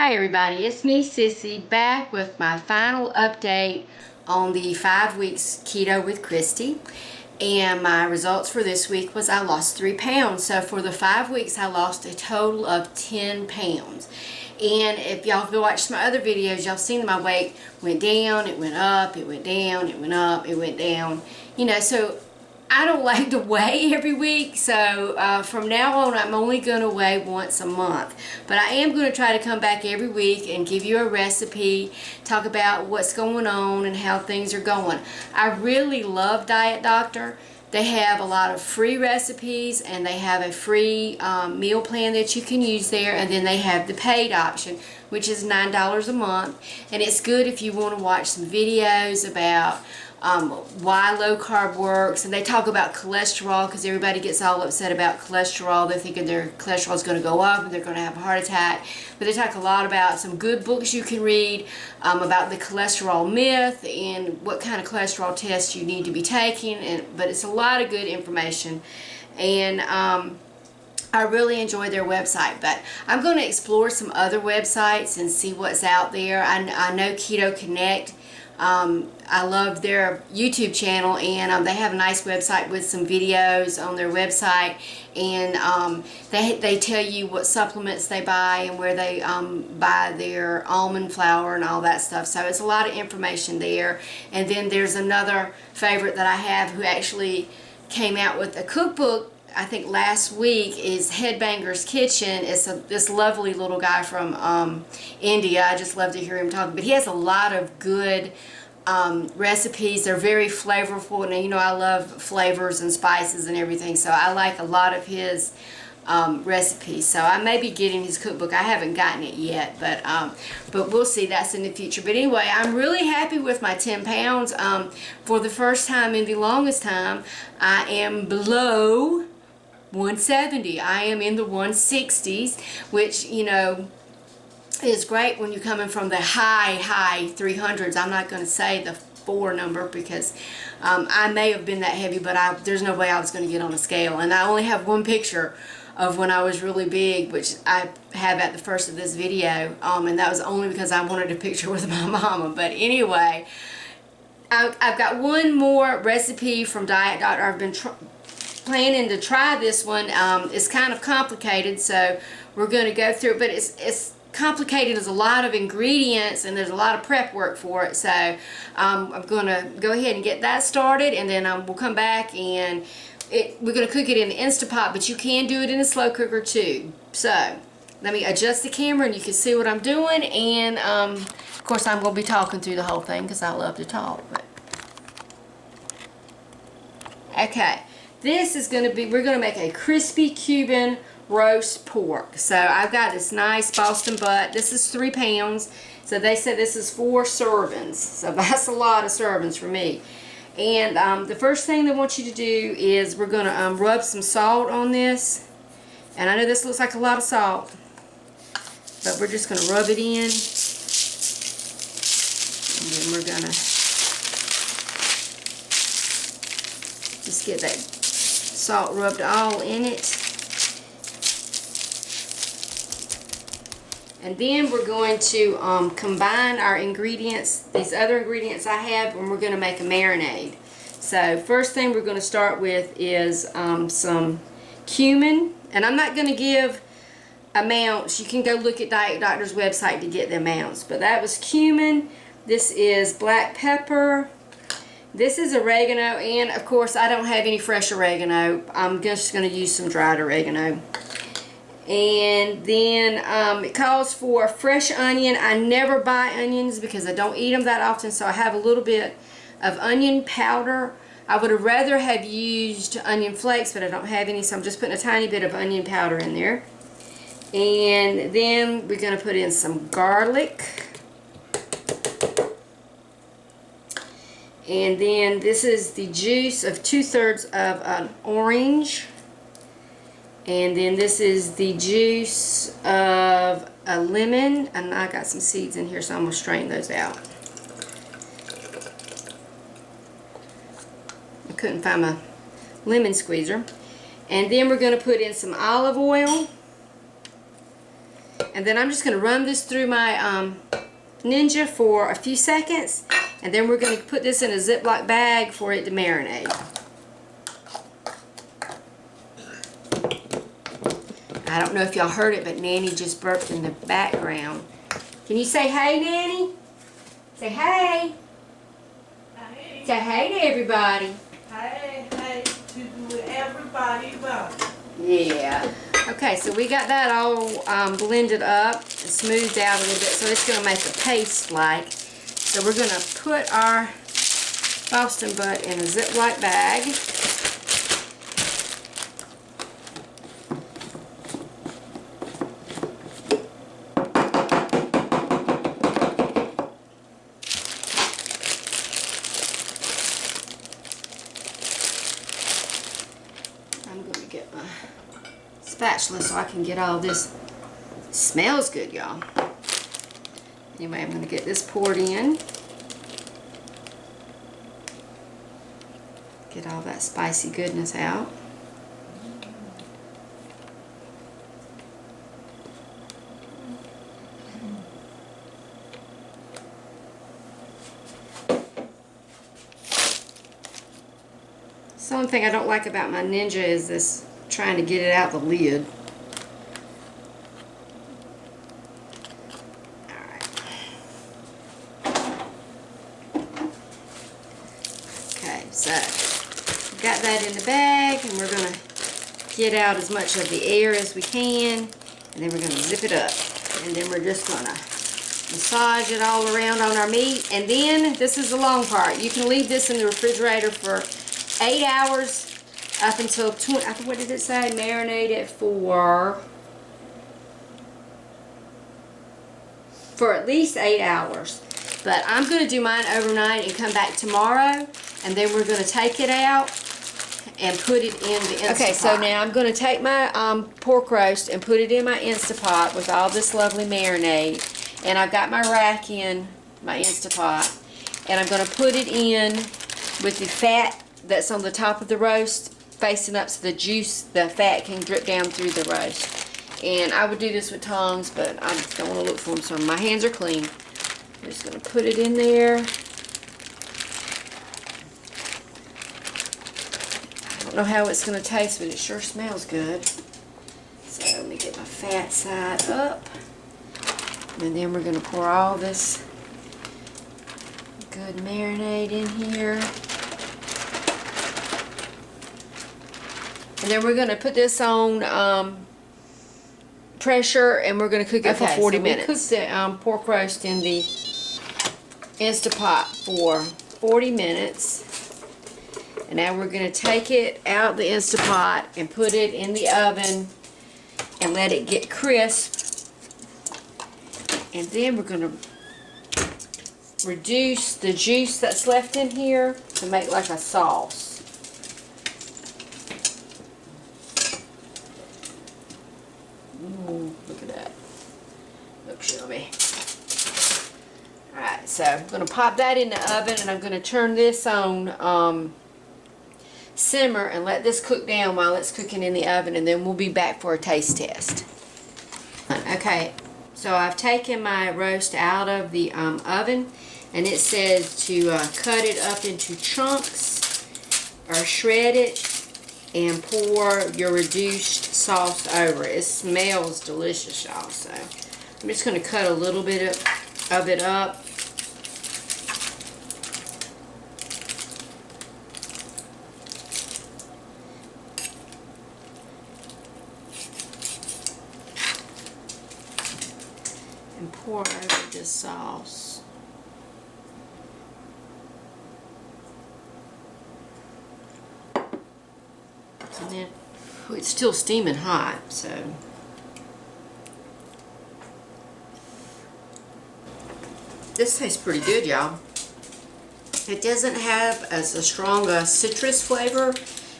Hi everybody, it's me Sissy back with my final update on the 5 weeks keto with Kristie. And my results for this week was I lost 3 pounds. So for the 5 weeks I lost a total of 10 pounds. And if y'all have watched my other videos, y'all seen my weight went down, it went up, it went down, it went up, it went down. You know, so I don't like to weigh every week, so from now on I'm only going to weigh once a month. But I am going to try to come back every week and give you a recipe, talk about what's going on and how things are going. I really love Diet Doctor. They have a lot of free recipes and they have a free meal plan that you can use there, and then they have the paid option, which is $9 a month, and it's good if you want to watch some videos about why low carb works, and they talk about cholesterol because everybody gets all upset about cholesterol. They're thinking their cholesterol is going to go up and they're going to have a heart attack. But they talk a lot about some good books you can read about the cholesterol myth and what kind of cholesterol tests you need to be taking. But it's a lot of good information, and I really enjoy their website. But I'm going to explore some other websites and see what's out there. I know Keto Connect. I love their YouTube channel, and they have a nice website with some videos on their website, and they tell you what supplements they buy and where they buy their almond flour and all that stuff. So it's a lot of information there. And then there's another favorite that I have who actually came out with a cookbook, I think last week, is Headbanger's Kitchen. It's this lovely little guy from India. I just love to hear him talk. But he has a lot of good recipes. They're very flavorful, and you know I love flavors and spices and everything, so I like a lot of his recipes. So I may be getting his cookbook. I haven't gotten it yet, but we'll see. That's in the future. But anyway, I'm really happy with my 10 pounds. For the first time in the longest time, I am below 170. I am in the 160s, which, you know, is great when you're coming from the high 300s. I'm not going to say the 4 number because I may have been that heavy, but there's no way I was going to get on a scale. And I only have one picture of when I was really big, which I have at the first of this video, and that was only because I wanted a picture with my mama. But anyway, I've got one more recipe from Diet Doctor. I've been planning to try this one. It's kind of complicated, so we're going to go through it, but it's complicated. There's a lot of ingredients and there's a lot of prep work for it, so I'm going to go ahead and get that started, and then we'll come back and we're going to cook it in the Instapot, but you can do it in a slow cooker too. So let me adjust the camera and you can see what I'm doing, and of course I'm going to be talking through the whole thing because I love to talk. But okay, this is going to be, we're going to make a crispy Cuban roast pork. So I've got this nice Boston butt. This is 3 pounds. So they said this is 4 servings. So that's a lot of servings for me. And the first thing they want you to do is we're going to rub some salt on this. And I know this looks like a lot of salt, but we're just going to rub it in. And then we're going to just get that salt rubbed all in it. And then we're going to combine our ingredients, these other ingredients I have, and we're going to make a marinade. So first thing we're going to start with is some cumin. And I'm not going to give amounts. You can go look at Diet Doctor's website to get the amounts. But that was cumin. This is black pepper. This is oregano. And of course I don't have any fresh oregano. I'm just going to use some dried oregano. And then it calls for fresh onion. I never buy onions because I don't eat them that often, so I have a little bit of onion powder. I would have rather have used onion flakes, but I don't have any, so I'm just putting a tiny bit of onion powder in there. And then we're going to put in some garlic. And then this is the juice of 2/3 of an orange. And then this is the juice of a lemon, and I got some seeds in here, so I'm going to strain those out. I couldn't find my lemon squeezer. And then we're going to put in some olive oil. And then I'm just going to run this through my Ninja for a few seconds, and then we're going to put this in a Ziploc bag for it to marinate. I don't know if y'all heard it, but Nanny just burped in the background. Can you say hey, Nanny? Say hey. Hey. Say hey to everybody. Hey, hey to everybody. Yeah. Okay, so we got that all blended up and smoothed out a little bit, so it's going to make a paste like. So we're going to put our Boston butt in a Ziploc bag. I'm going to get my spatula so I can get all this. Smells good, y'all. Anyway, I'm going to get this poured in. Get all that spicy goodness out. So one thing I don't like about my Ninja is this trying to get it out the lid. Alright. Okay, so got that in the bag, and we're going to get out as much of the air as we can, and then we're going to zip it up. And then we're just going to massage it all around on our meat. And then, this is the long part, you can leave this in the refrigerator for 8 hours up until 20, what did it say? Marinate it for at least 8 hours. But I'm going to do mine overnight and come back tomorrow, and then we're going to take it out and put it in the Instapot. Okay, so now I'm going to take my pork roast and put it in my Instapot with all this lovely marinade. And I've got my rack in my Instapot, and I'm going to put it in with the fat that's on the top of the roast facing up so the fat can drip down through the roast. And I would do this with tongs, but I just don't want to look for them, so my hands are clean. I'm just going to put it in there. I don't know how it's going to taste, but it sure smells good. So let me get my fat side up. And then we're going to pour all this good marinade in here. And then we're going to put this on pressure, and we're going to cook it for 40 minutes. We cooked the pork roast in the Instapot for 40 minutes. And now we're going to take it out the Instapot and put it in the oven and let it get crisp. And then we're going to reduce the juice that's left in here to make like a sauce. Look at that. Looks yummy. Alright, so I'm going to pop that in the oven, and I'm going to turn this on simmer and let this cook down while it's cooking in the oven, and then we'll be back for a taste test. Okay, so I've taken my roast out of the oven, and it says to cut it up into chunks or shred it and pour your reduced sauce over it. It smells delicious, y'all. So I'm just going to cut a little bit of it up. And pour over this sauce. And then, oh, it's still steaming hot, so this tastes pretty good, y'all. It doesn't have as a strong citrus flavor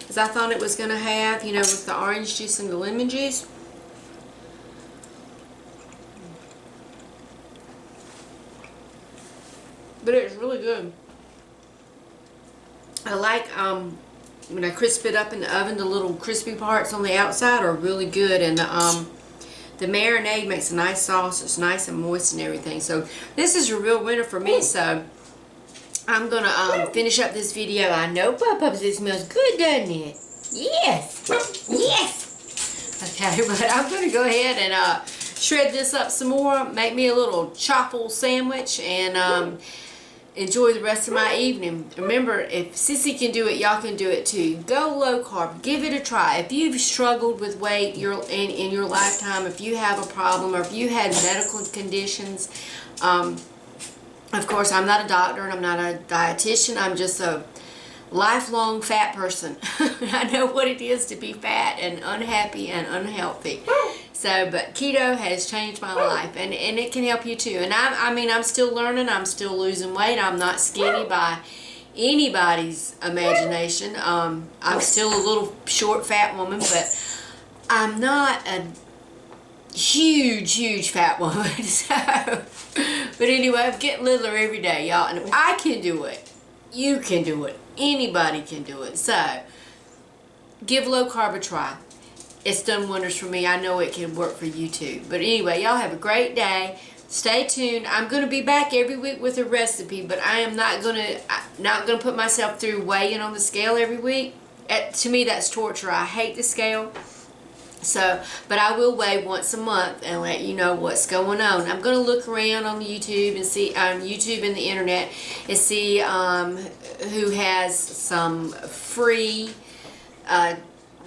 as I thought it was going to have, you know, with the orange juice and the lemon juice. But it's really good. I like when I crisp it up in the oven, the little crispy parts on the outside are really good, and the the marinade makes a nice sauce. It's nice and moist and everything. So this is a real winner for me. So I'm gonna finish up this video. I know, Pups, it smells good, doesn't it? Yes, yes. Okay, but I'm gonna go ahead and shred this up some more. Make me a little chaffle sandwich and enjoy the rest of my evening. Remember, if Sissy can do it, y'all can do it too. Go low carb. Give it a try. If you've struggled with weight in your lifetime, if you have a problem, or if you had medical conditions, of course, I'm not a doctor and I'm not a dietitian. I'm just a lifelong fat person. I know what it is to be fat and unhappy and unhealthy. So, but keto has changed my life, and it can help you too. And I mean, I'm still learning. I'm still losing weight. I'm not skinny by anybody's imagination. I'm still a little short, fat woman, but I'm not a huge fat woman. So, but anyway, I'm getting littler every day, y'all. And if I can do it, you can do it. Anybody can do it. So, give low carb a try. It's done wonders for me. I know it can work for you too. But anyway, y'all have a great day. Stay tuned. I'm going to be back every week with a recipe, but I am not going to put myself through weighing on the scale every week. To me, that's torture. I hate the scale. So, but I will weigh once a month and let you know what's going on. I'm going to look around on YouTube and see on YouTube and the internet and see who has some free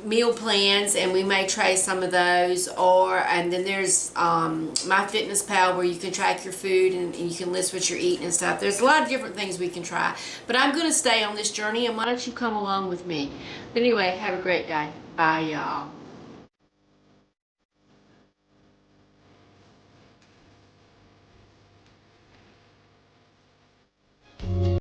meal plans, and we may try some of those. And then there's MyFitnessPal, where you can track your food and you can list what you're eating and stuff. There's a lot of different things we can try, but I'm going to stay on this journey, and why don't you come along with me? But anyway, have a great day. Bye, y'all.